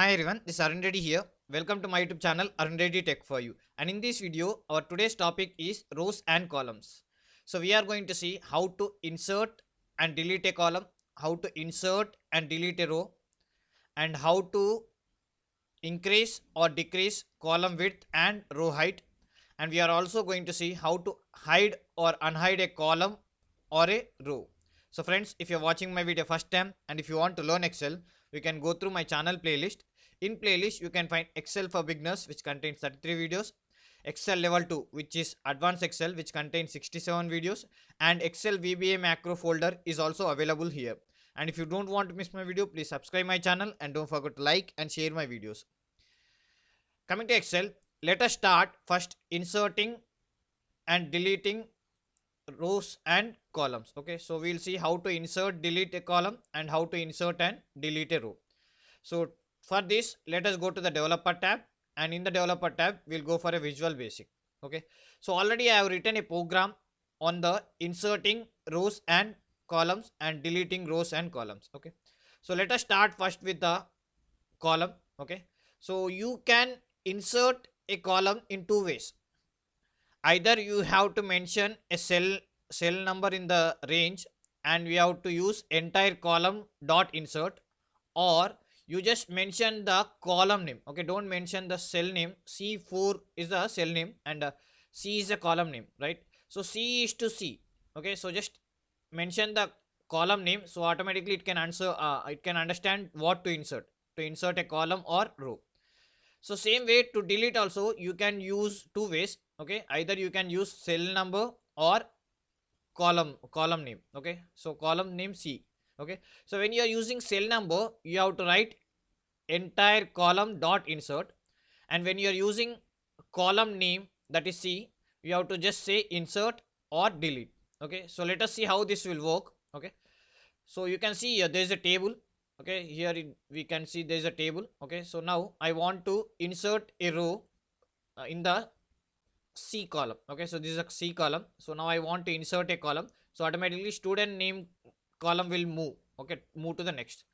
Hi everyone, this is Arun Reddy here. Welcome to my YouTube channel Arun Reddy Tech for You. And in this video, our today's topic is rows and columns. So we are going to see how to insert and delete a column, how to insert and delete a row, and how to increase or decrease column width and row height. And we are also going to see how to hide or unhide a column or a row. So friends, if you're watching my video first time and if you want to learn Excel, you can go through my channel playlist. In playlist, you can find Excel for beginners, which contains 33 videos, Excel level 2, which is advanced Excel, which contains 67 videos, and Excel VBA macro folder is also available here. And if you don't want to miss my video, please subscribe my channel and don't forget to like and share my videos. Coming to Excel, let us start first inserting and deleting rows and columns. Okay, so we'll see how to insert, delete a column and how to insert and delete a row. So for this, let us go to the developer tab, and in the developer tab, we'll go for a Visual Basic. Okay, so already I have written a program on the inserting rows and columns and deleting rows and columns. Okay, so let us start first with the column. Okay, so you can insert a column in two ways. Either you have to mention a cell number in the range and we have to use entire column dot insert, or you just mention the column name. Okay, don't mention the cell name. C4 is the cell name and C is a column name, right? So C is to C. Okay, so just mention the column name, so automatically it can answer, it can understand what to insert a column or row. So same way to delete also you can use two ways. Okay, either you can use cell number or column name. Okay, so column name C. Okay, so when you are using cell number, you have to write entire column dot insert, and when you are using column name, that is C, you have to just say insert or delete. Okay, so let us see how this will work. Okay, so you can see here there is a table. Okay, here we can see there is a table. Okay, so now I want to insert a row in the C column. Okay, so this is a C column. So now I want to insert a column, so automatically student name column will move. Okay, move to the next.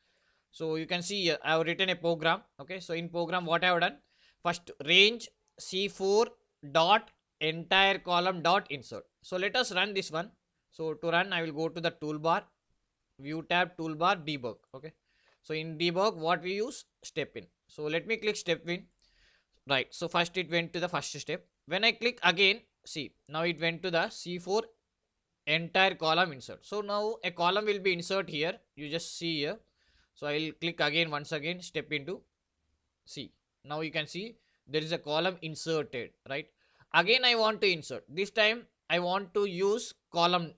So you can see here I have written a program. Okay, so in program what I have done, first range C4 dot entire column dot insert. So let us run this one. So to run, I will go to the toolbar, view tab, toolbar, debug. Okay, so in debug what we use, step in. So let me click step in. Right, so first it went to the first step. When I click again, see now it went to the C4 entire column insert. So now a column will be insert here, you just see here. So I will click again, once again step into C. Now you can see there is a column inserted, right? Again I want to insert, this time I want to use column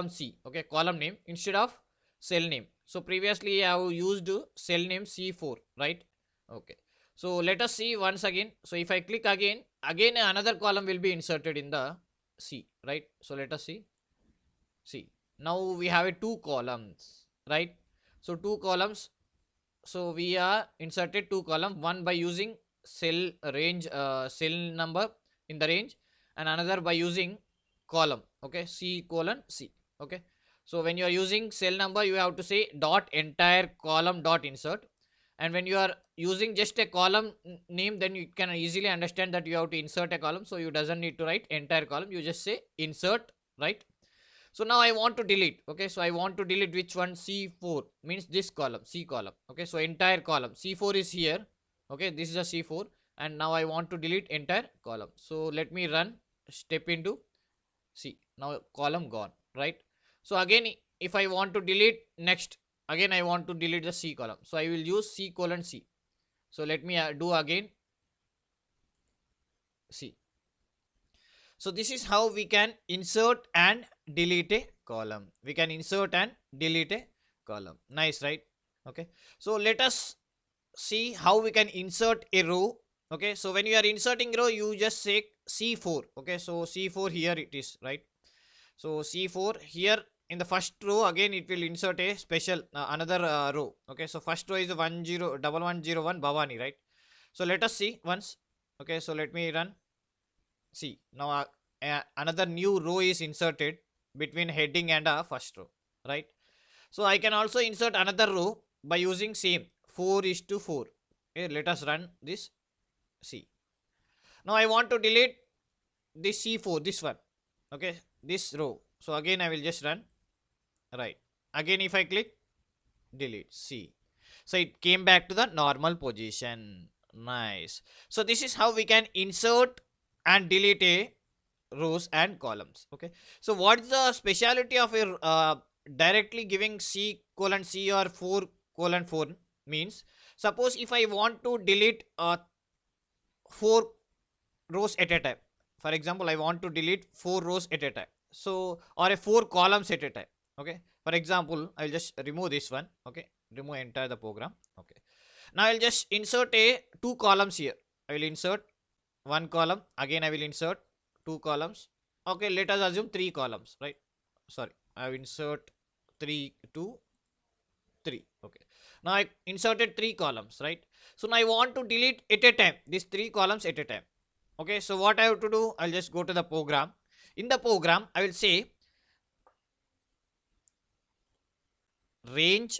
C. Okay, column name instead of cell name. So previously I have used cell name C4, right? Okay, so let us see once again. So if I click again another column will be inserted in the C, right? So let us see now we have a two columns, right? So two columns, so we are inserted two column, one by using cell range, cell number in the range, and another by using column. Okay, C colon C. Okay, so when you are using cell number, you have to say dot entire column dot insert, and when you are using just a column name, then you can easily understand that you have to insert a column, so you doesn't need to write entire column, you just say insert, right? So now I want to delete. Okay, so I want to delete which one, C4 means this column, C column. Okay, so entire column, C4 is here. Okay, this is a C4, and now I want to delete entire column. So let me run, step into C. Now column gone, right? So again if I want to delete next, again I want to delete the C column, so I will use C colon C. So let me do again C. So this is how we can insert and delete a column. We can insert and delete a column. Nice, right? Okay, so let us see how we can insert a row. Okay, so when you are inserting row, you just say C4. Okay, so C4 here it is, right? So C4 here in the first row, again it will insert a special another row. Okay, so first row is 1101 Bhavani, right? So let us see once. Okay, so let me run. See now another new row is inserted between heading and first row, right? So I can also insert another row by using same 4 is to 4. Okay, let us run this C. Now I want to delete this C4, this one. Okay, this row. So again I will just run, right. Again if I click delete C. So it came back to the normal position. Nice. So this is how we can insert and delete a rows and columns. Okay. So what is the speciality of a directly giving C colon C or 4 colon 4 means, suppose if I want to delete 4 rows at a time. For example, I want to delete 4 rows at a time. So, or a 4 columns at a time. Okay. For example, I'll just remove this one. Okay. Remove entire the program. Okay. Now I'll just insert a 2 columns here. I will insert 1 column. Again, I will insert 2 columns. Okay. Let us assume 3 columns, right? Sorry. I will insert 3, 2, 3. Okay. Now I inserted 3 columns, right? So now I want to delete at a time these 3 columns at a time. Okay, so what I have to do, I'll just go to the program. In the program, I will say range.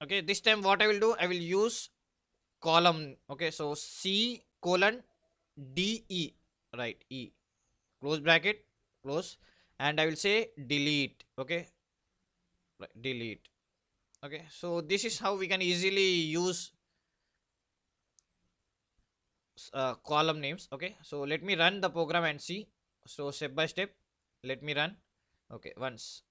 Okay, this time what I will do, I will use column. Okay, so C colon D E, right? E, close bracket, close, and I will say delete. Okay, right, delete. Okay, so this is how we can easily use column names. Okay, so let me run the program and see. So step by step, let me run. Okay, once,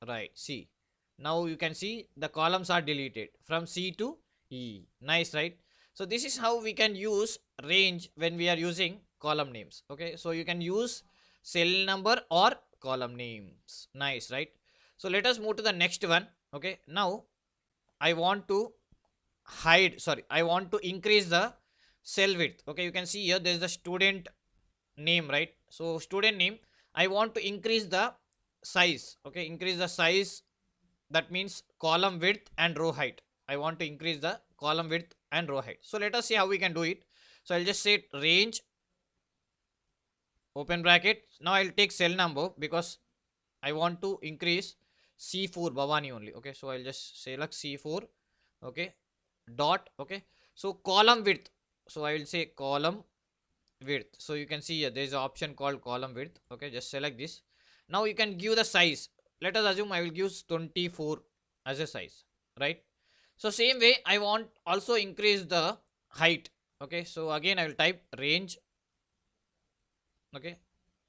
right, see, now you can see the columns are deleted from C to E. Nice, right? So this is how we can use range when we are using column names. Okay, so you can use cell number or column names. Nice, right? So let us move to the next one. Okay, now I want to hide, sorry, I want to increase the cell width. Okay, you can see here there is the student name, right? So student name, I want to increase the size. Okay, increase the size, that means column width and row height. I want to increase the column width and row height. So let us see how we can do it. So I'll just say range, open bracket. Now I'll take cell number because I want to increase C4 Bhavani only. Okay, so I'll just select C4. Okay, dot. Okay, so column width, so I will say column width. So you can see here there is an option called column width. Okay, just select this. Now you can give the size. Let us assume I will give 24 as a size, right? So same way I want also increase the height. Okay, so again I will type range. Okay,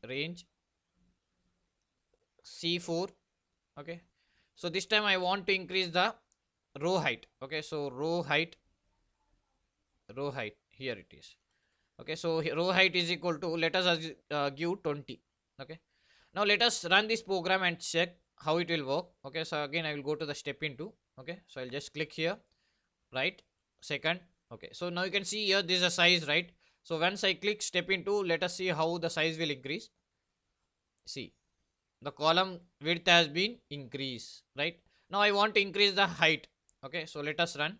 range C4. Okay, so this time I want to increase the row height. Okay, so row height, here it is. Okay, so row height is equal to, let us give 20. Okay, now let us run this program and check how it will work. Okay, so again I will go to the step into. Okay, so I'll just click here, right, second. Okay, so now you can see here this is a size, right? So once I click step into, let us see how the size will increase. See, the column width has been increased, right? Now I want to increase the height. Okay, so let us run.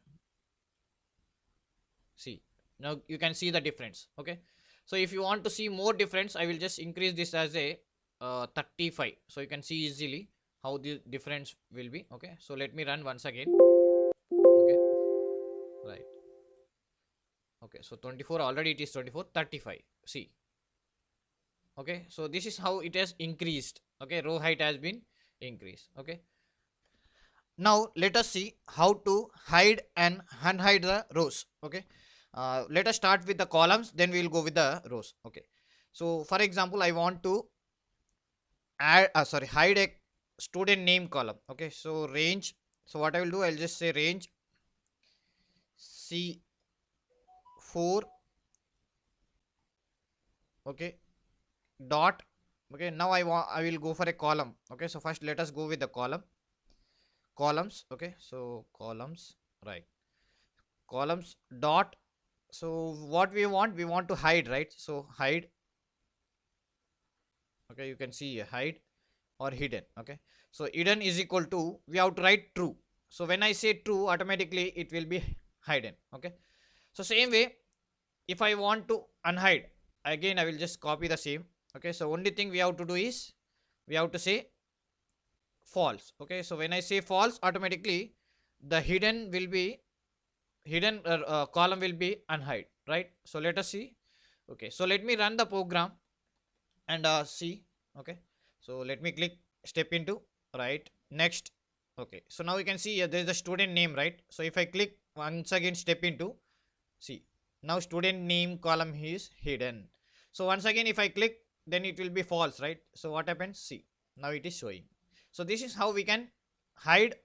See, now you can see the difference. Okay, so if you want to see more difference, I will just increase this as a 35. So you can see easily how the difference will be. Okay, so let me run once again. Okay, right. Okay, so 24, already it is 24, 35. See, okay, so this is how it has increased. Okay, row height has been increased. Okay, now let us see how to hide and unhide the rows. Okay, let us start with the columns, then we will go with the rows. Okay, so for example I want to add hide a student name column. Okay, so range, so what I will do, I'll just say range C4. Okay, dot. Okay, now I will go for a column. Okay, so first let us go with the columns. Okay, so columns, right, columns dot. So what we want to hide, right? So hide. Okay, you can see here, hide or hidden. Okay, so hidden is equal to, we have to write true. So when I say true, automatically it will be hidden. Okay, so same way if I want to unhide, again I will just copy the same. Okay, so only thing we have to do is we have to say false. Okay, so when I say false, automatically the hidden will be hidden column will be unhide, right? So let us see. Okay, so let me run the program and see. Okay, so let me click step into, right, next. Okay, so now you can see here there is a student name, right? So if I click once again step into, see, now student name column is hidden. So once again if I click, then it will be false, right? So what happens? See, now it is showing. So this is how we can hide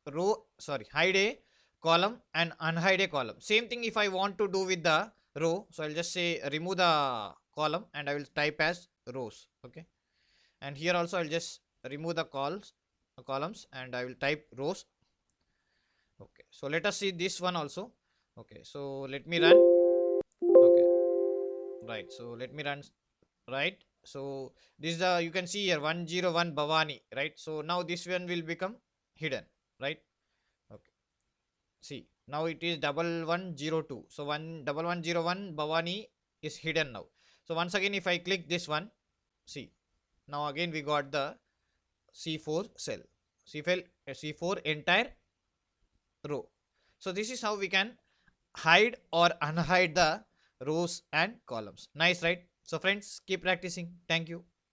hide a column and unhide a column. Same thing if I want to do with the row. So I'll just say remove the column and I will type as rows. Okay, and here also I'll just remove the columns and I will type rows. Okay, so let us see this one also. Okay, so let me run. Okay, right, so let me run. Right, so this is the, you can see here 101 Bhavani, right? So now this one will become hidden, right? Okay, see, now it is 1102. So 11101 Bhavani is hidden now. So once again if I click this one, see, now again we got the C4 cell, C4 entire row. So this is how we can hide or unhide the rows and columns. Nice, right? So friends, keep practicing. Thank you.